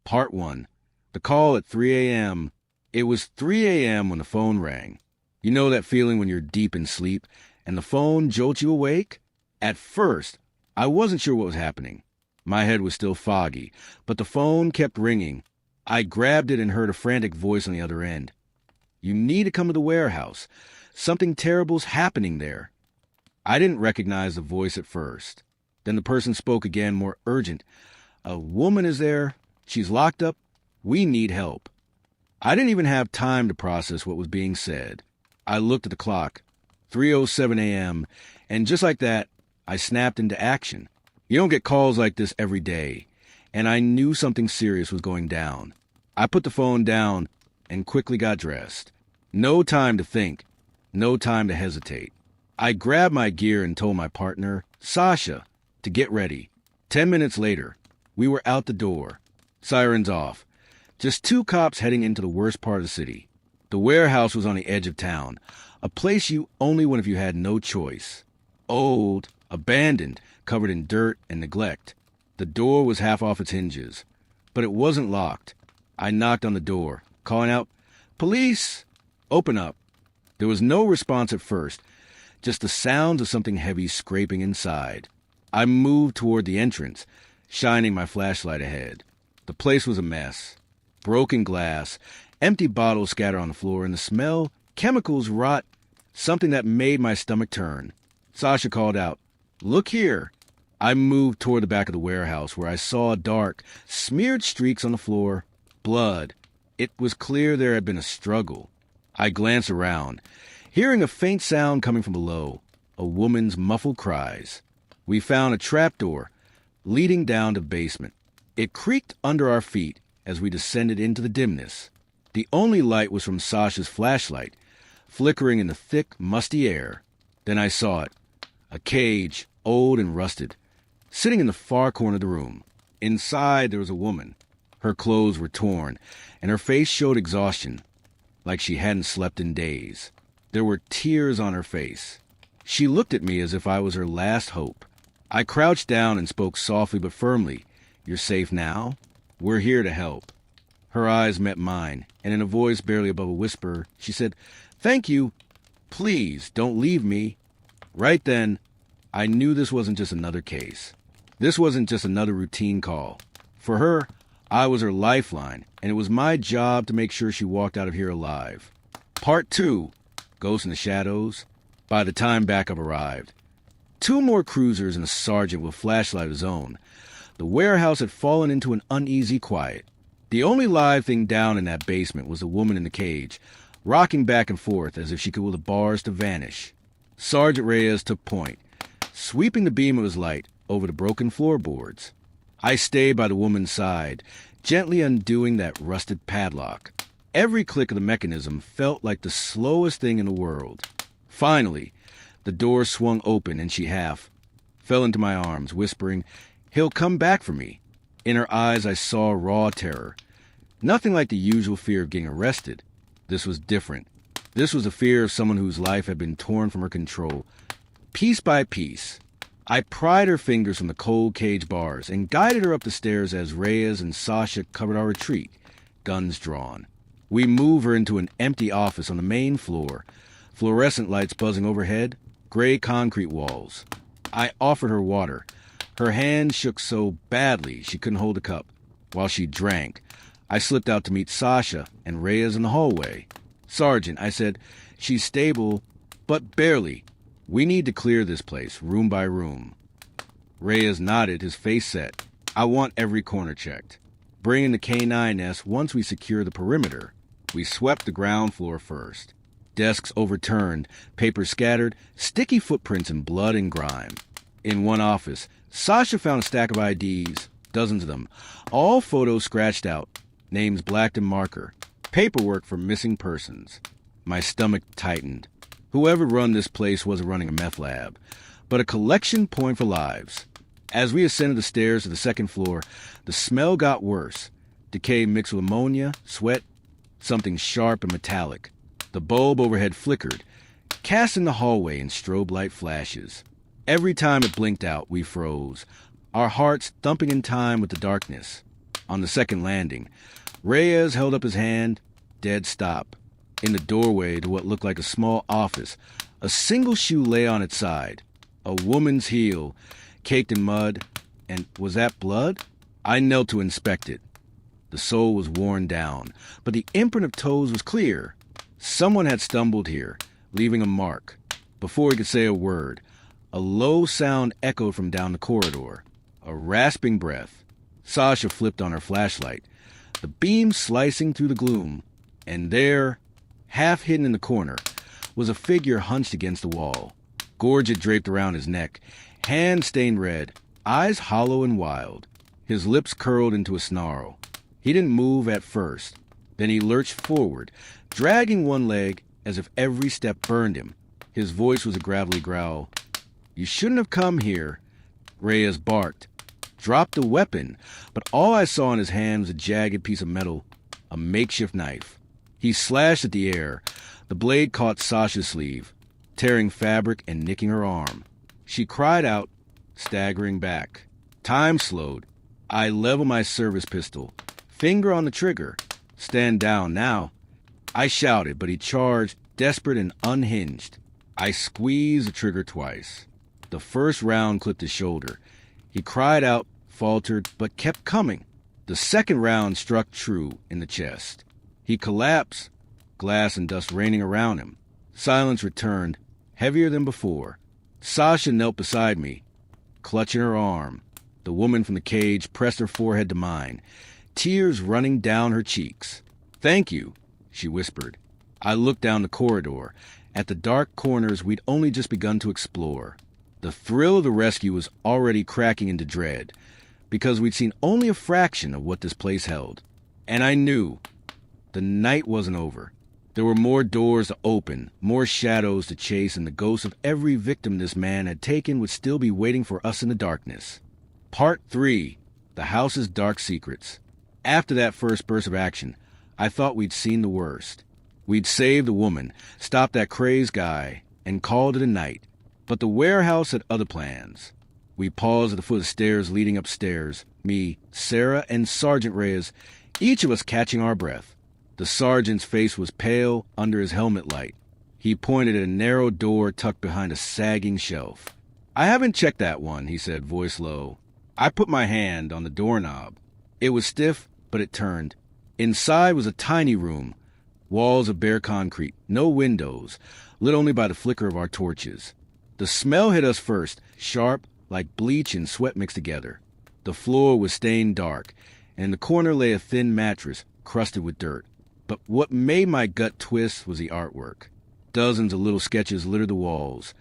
Part 1. The call at 3 a.m. It was 3 a.m. when the phone rang. You know that feeling when you're deep in sleep and the phone jolts you awake? At first, I wasn't sure what was happening. My head was still foggy, but the phone kept ringing. I grabbed it and heard a frantic voice on the other end. "You need to come to the warehouse. Something terrible's happening there." I didn't recognize the voice at first. Then the person spoke again, more urgent. "A woman is there. She's locked up. We need help." I didn't even have time to process what was being said. I looked at the clock, 3:07 a.m., and just like that, I snapped into action. You don't get calls like this every day, and I knew something serious was going down. I put the phone down and quickly got dressed. No time to think, no time to hesitate. I grabbed my gear and told my partner, Sasha, to get ready. 10 minutes later, we were out the door. Sirens off. Just 2 cops heading into the worst part of the city. The warehouse was on the edge of town, a place you only went if you had no choice. Old, abandoned, covered in dirt and neglect. The door was half off its hinges, but it wasn't locked. I knocked on the door, calling out, "Police! Open up." There was no response at first, just the sounds of something heavy scraping inside. I moved toward the entrance, shining my flashlight ahead. The place was a mess. Broken glass, empty bottles scattered on the floor, and the smell, chemicals, rot, something that made my stomach turn. Sasha called out, "Look here." I moved toward the back of the warehouse where I saw dark, smeared streaks on the floor. Blood. It was clear there had been a struggle. I glanced around, hearing a faint sound coming from below, a woman's muffled cries. We found a trapdoor leading down to the basement. It creaked under our feet as we descended into the dimness. The only light was from Sasha's flashlight, flickering in the thick, musty air. Then I saw it. A cage, old and rusted, sitting in the far corner of the room. Inside there was a woman. Her clothes were torn, and her face showed exhaustion, like she hadn't slept in days. There were tears on her face. She looked at me as if I was her last hope. I crouched down and spoke softly but firmly. "You're safe now? We're here to help." Her eyes met mine, and in a voice barely above a whisper, she said, "Thank you. Please, don't leave me." Right then, I knew this wasn't just another case. This wasn't just another routine call. For her, I was her lifeline, and it was my job to make sure she walked out of here alive. Part 2, Ghost in the Shadows. By the time backup arrived, 2 more cruisers and a sergeant with a flashlight of his own, the warehouse had fallen into an uneasy quiet. The only live thing down in that basement was the woman in the cage, rocking back and forth as if she could will the bars to vanish. Sergeant Reyes took point, sweeping the beam of his light over the broken floorboards. I stayed by the woman's side, gently undoing that rusted padlock. Every click of the mechanism felt like the slowest thing in the world. Finally, the door swung open and she fell into my arms, whispering, "He'll come back for me." In her eyes I saw raw terror. Nothing like the usual fear of getting arrested. This was different. This was the fear of someone whose life had been torn from her control. Piece by piece, I pried her fingers from the cold cage bars and guided her up the stairs as Reyes and Sasha covered our retreat, guns drawn. We moved her into an empty office on the main floor, fluorescent lights buzzing overhead, gray concrete walls. I offered her water. Her hand shook so badly she couldn't hold a cup. While she drank, I slipped out to meet Sasha and Reyes in the hallway. "Sergeant," I said, "she's stable, but barely. We need to clear this place, room by room." Reyes nodded, his face set. "I want every corner checked. Bring in the K9S once we secure the perimeter." We swept the ground floor first. Desks overturned, papers scattered, sticky footprints in blood and grime. In one office, Sasha found a stack of IDs, dozens of them, all photos scratched out, names blacked in marker, paperwork for missing persons. My stomach tightened. Whoever run this place wasn't running a meth lab, but a collection point for lives. As we ascended the stairs to the second floor, the smell got worse. Decay mixed with ammonia, sweat, something sharp and metallic. The bulb overhead flickered, casting the hallway in strobe light flashes. Every time it blinked out, we froze, our hearts thumping in time with the darkness. On the second landing, Reyes held up his hand, dead stop. In the doorway to what looked like a small office, a single shoe lay on its side. A woman's heel, caked in mud, and was that blood? I knelt to inspect it. The sole was worn down, but the imprint of toes was clear. Someone had stumbled here, leaving a mark. Before he could say a word, a low sound echoed from down the corridor. A rasping breath. Sasha flipped on her flashlight, the beam slicing through the gloom, and there, half hidden in the corner, was a figure hunched against the wall. Gorget draped around his neck, hands stained red, eyes hollow and wild. His lips curled into a snarl. He didn't move at first. Then he lurched forward, dragging one leg as if every step burned him. His voice was a gravelly growl. "You shouldn't have come here," Reyes barked. Dropped the weapon, but all I saw in his hand was a jagged piece of metal, a makeshift knife. He slashed at the air. The blade caught Sasha's sleeve, tearing fabric and nicking her arm. She cried out, staggering back. Time slowed. I leveled my service pistol, finger on the trigger. "Stand down now." I shouted, but he charged, desperate and unhinged. I squeezed the trigger twice. The first round clipped his shoulder. He cried out, faltered, but kept coming. The second round struck true in the chest. He collapsed, glass and dust raining around him. Silence returned, heavier than before. Sasha knelt beside me, clutching her arm. The woman from the cage pressed her forehead to mine, tears running down her cheeks. "Thank you," she whispered. I looked down the corridor, at the dark corners we'd only just begun to explore. The thrill of the rescue was already cracking into dread, because we'd seen only a fraction of what this place held. And I knew the night wasn't over. There were more doors to open, more shadows to chase, and the ghosts of every victim this man had taken would still be waiting for us in the darkness. Part 3. The House's Dark Secrets. After that first burst of action, I thought we'd seen the worst. We'd saved the woman, stopped that crazed guy, and called it a night. But the warehouse had other plans. We paused at the foot of the stairs leading upstairs, me, Sarah, and Sergeant Reyes, each of us catching our breath. The sergeant's face was pale under his helmet light. He pointed at a narrow door tucked behind a sagging shelf. "I haven't checked that one," he said, voice low. I put my hand on the doorknob. It was stiff, but it turned. Inside was a tiny room, walls of bare concrete, no windows, lit only by the flicker of our torches. The smell hit us first, sharp, like bleach and sweat mixed together. The floor was stained dark, and in the corner lay a thin mattress, crusted with dirt. But what made my gut twist was the artwork. Dozens of little sketches littered the walls,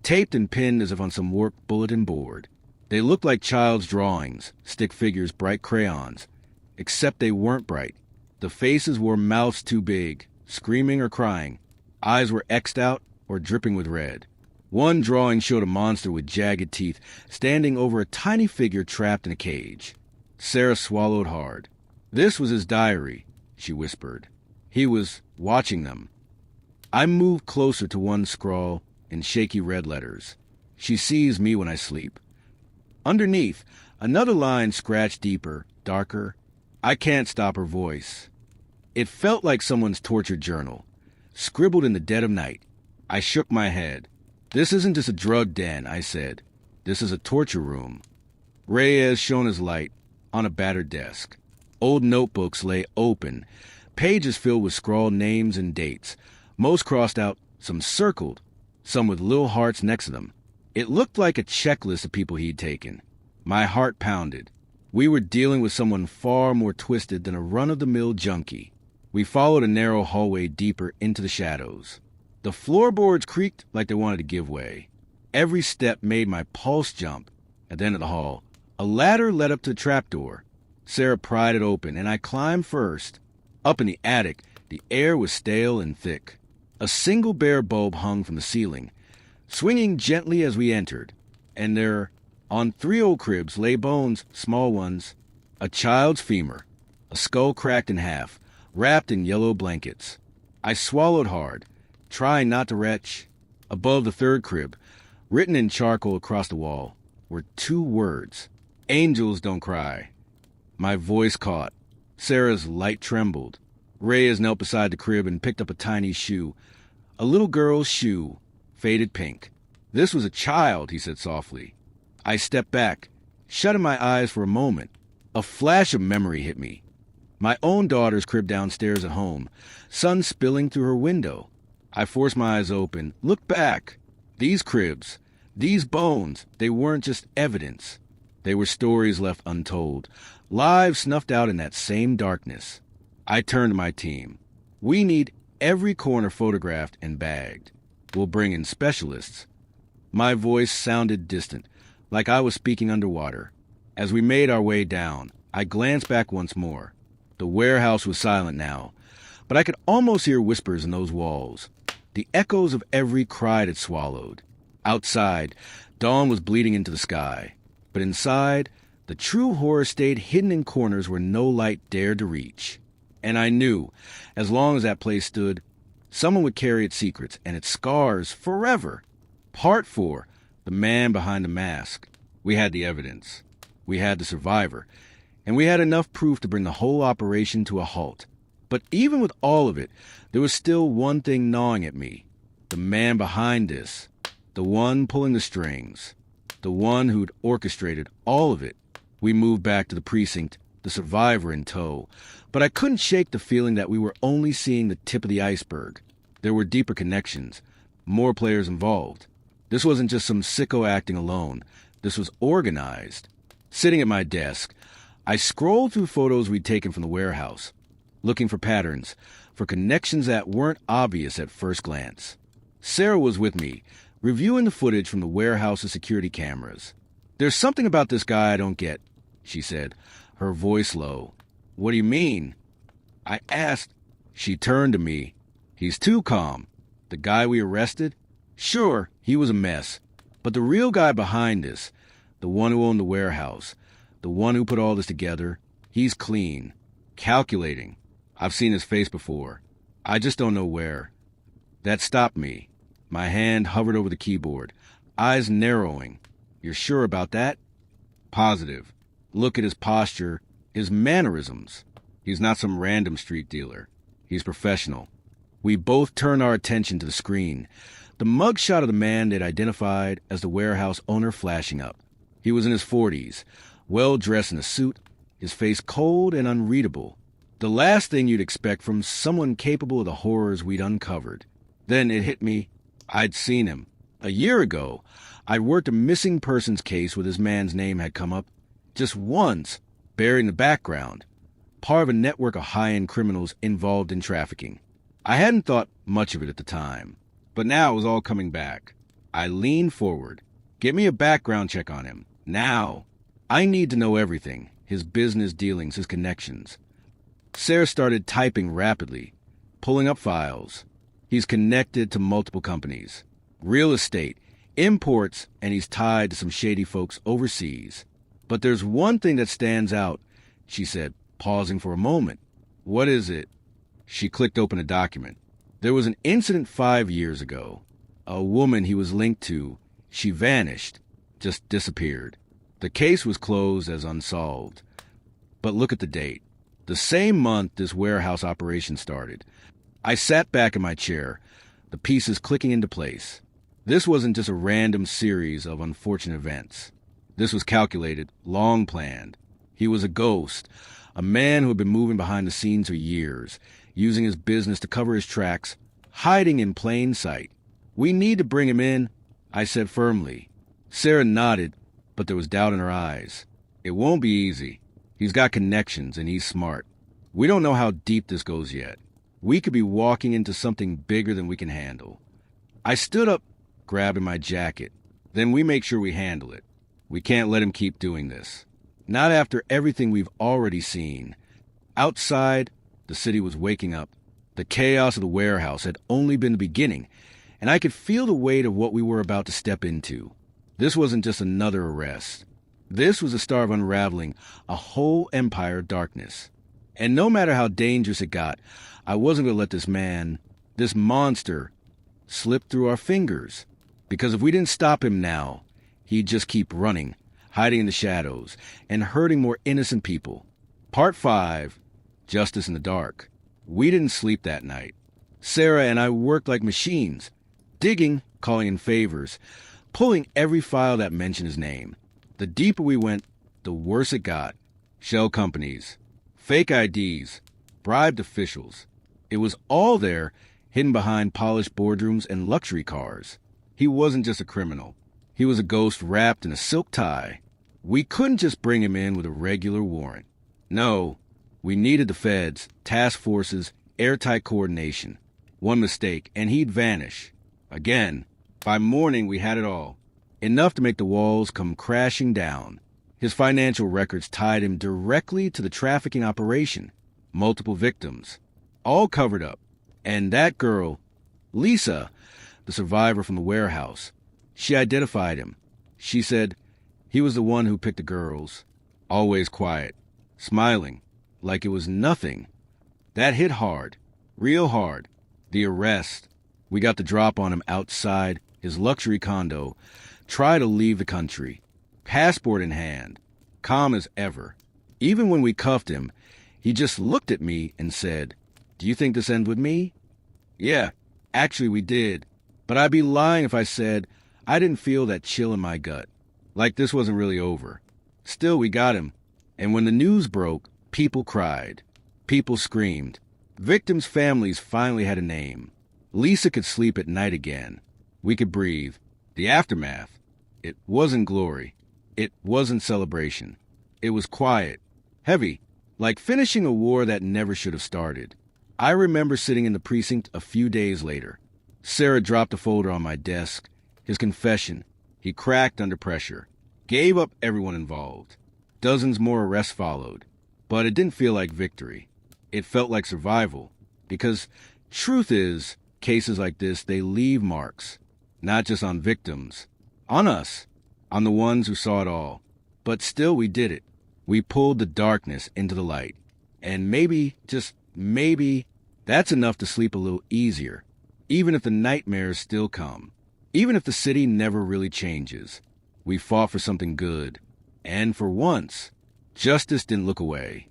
taped and pinned as if on some warped bulletin board. They looked like child's drawings, stick figures, bright crayons. Except they weren't bright. The faces wore mouths too big, screaming or crying. Eyes were X'd out or dripping with red. One drawing showed a monster with jagged teeth standing over a tiny figure trapped in a cage. Sarah swallowed hard. "This was his diary," she whispered. "He was watching them." I moved closer to one scrawl in shaky red letters. "She sees me when I sleep." Underneath, another line scratched deeper, darker. I can't stop her voice. It felt like someone's tortured journal, scribbled in the dead of night. I shook my head. "This isn't just a drug den," I said. "This is a torture room." Reyes shone his light on a battered desk. Old notebooks lay open, pages filled with scrawled names and dates, most crossed out, some circled, some with little hearts next to them. It looked like a checklist of people he'd taken. My heart pounded. We were dealing with someone far more twisted than a run-of-the-mill junkie. We followed a narrow hallway deeper into the shadows. The floorboards creaked like they wanted to give way. Every step made my pulse jump. At the end of the hall, a ladder led up to the trapdoor. Sarah pried it open, and I climbed first. Up in the attic, the air was stale and thick. A single bare bulb hung from the ceiling, swinging gently as we entered. And there, on 3 old cribs, lay bones, small ones, a child's femur, a skull cracked in half, wrapped in yellow blankets. I swallowed hard, trying not to retch. Above the 3rd crib, written in charcoal across the wall, were 2 words. "Angels don't cry." My voice caught. Sarah's light trembled. Reyes knelt beside the crib and picked up a tiny shoe. A little girl's shoe, faded pink. This was a child, he said softly. I stepped back, shutting my eyes for a moment. A flash of memory hit me. My own daughter's crib downstairs at home, sun spilling through her window. I forced my eyes open, looked back. These cribs, these bones, they weren't just evidence. They were stories left untold, lives snuffed out in that same darkness. I turned to my team. We need every corner photographed and bagged. We'll bring in specialists. My voice sounded distant, like I was speaking underwater. As we made our way down, I glanced back once more. The warehouse was silent now, but I could almost hear whispers in those walls, the echoes of every cry it swallowed. Outside, dawn was bleeding into the sky, but inside, the true horror stayed hidden in corners where no light dared to reach. And I knew, as long as that place stood, someone would carry its secrets and its scars forever. Part 4, the man behind the mask. We had the evidence. We had the survivor. And we had enough proof to bring the whole operation to a halt. But even with all of it, there was still one thing gnawing at me. The man behind this. The one pulling the strings. The one who'd orchestrated all of it. We moved back to the precinct, the survivor in tow. But I couldn't shake the feeling that we were only seeing the tip of the iceberg. There were deeper connections, more players involved. This wasn't just some sicko acting alone. This was organized. Sitting at my desk, I scrolled through photos we'd taken from the warehouse, looking for patterns, for connections that weren't obvious at first glance. Sarah was with me, reviewing the footage from the warehouse's security cameras. "There's something about this guy I don't get," she said, her voice low. "What do you mean?" I asked. She turned to me. "He's too calm. The guy we arrested? Sure, he was a mess. But the real guy behind this, the one who owned the warehouse, the one who put all this together, he's clean, calculating. I've seen his face before. I just don't know where." That stopped me. My hand hovered over the keyboard, eyes narrowing. "You're sure about that?" "Positive. Look at his posture, his mannerisms. He's not some random street dealer. He's professional." We both turned our attention to the screen, the mugshot of the man they'd identified as the warehouse owner flashing up. He was in his 40s, well-dressed in a suit, his face cold and unreadable. The last thing you'd expect from someone capable of the horrors we'd uncovered. Then it hit me. I'd seen him. A year ago, I'd worked a missing persons case where this man's name had come up. Just once, buried in the background. Part of a network of high-end criminals involved in trafficking. I hadn't thought much of it at the time, but now it was all coming back. I leaned forward. "Get me a background check on him. Now. I need to know everything. His business dealings, his connections." Sarah started typing rapidly, pulling up files. "He's connected to multiple companies. Real estate, imports, and he's tied to some shady folks overseas. But there's one thing that stands out," she said, pausing for a moment. "What is it?" She clicked open a document. There was an incident 5 years ago. A woman he was linked to, she vanished, just disappeared. The case was closed as unsolved. But look at the date. The same month this warehouse operation started. I sat back in my chair, the pieces clicking into place. This wasn't just a random series of unfortunate events. This was calculated, long planned. He was a ghost, a man who had been moving behind the scenes for years, using his business to cover his tracks, hiding in plain sight. "We need to bring him in," I said firmly. Sarah nodded, but there was doubt in her eyes. "It won't be easy. He's got connections and he's smart. We don't know how deep this goes yet. We could be walking into something bigger than we can handle." I stood up, grabbing my jacket. "Then we make sure we handle it. We can't let him keep doing this. Not after everything we've already seen." Outside, the city was waking up. The chaos of the warehouse had only been the beginning, and I could feel the weight of what we were about to step into. This wasn't just another arrest. This was the start of unraveling a whole empire of darkness. And no matter how dangerous it got, I wasn't going to let this man, this monster, slip through our fingers. Because if we didn't stop him now, he'd just keep running, hiding in the shadows, and hurting more innocent people. Part 5, Justice in the Dark. We didn't sleep that night. Sarah and I worked like machines, digging, calling in favors, pulling every file that mentioned his name. The deeper we went, the worse it got. Shell companies, fake IDs, bribed officials. It was all there, hidden behind polished boardrooms and luxury cars. He wasn't just a criminal. He was a ghost wrapped in a silk tie. We couldn't just bring him in with a regular warrant. No, we needed the feds, task forces, airtight coordination. One mistake, and he'd vanish. Again. By morning, we had it all. Enough to make the walls come crashing down. His financial records tied him directly to the trafficking operation. Multiple victims. All covered up. And that girl, Lisa, the survivor from the warehouse, she identified him. She said he was the one who picked the girls. Always quiet, smiling, like it was nothing. That hit hard, real hard. The arrest. We got the drop on him outside his luxury condo. Try to leave the country. Passport in hand. Calm as ever. Even when we cuffed him, he just looked at me and said, "Do you think this ends with me?" Yeah, actually we did. But I'd be lying if I said I didn't feel that chill in my gut. Like this wasn't really over. Still, we got him. And when the news broke, people cried. People screamed. Victims' families finally had a name. Lisa could sleep at night again. We could breathe. The aftermath. It wasn't glory. It wasn't celebration. It was quiet. Heavy. Like finishing a war that never should have started. I remember sitting in the precinct a few days later. Sarah dropped a folder on my desk. His confession. He cracked under pressure. Gave up everyone involved. Dozens more arrests followed. But it didn't feel like victory. It felt like survival. Because truth is, cases like this, they leave marks. Not just on victims. On us. On the ones who saw it all. But still we did it. We pulled the darkness into the light. And maybe, just maybe, that's enough to sleep a little easier. Even if the nightmares still come. Even if the city never really changes. We fought for something good. And for once, justice didn't look away.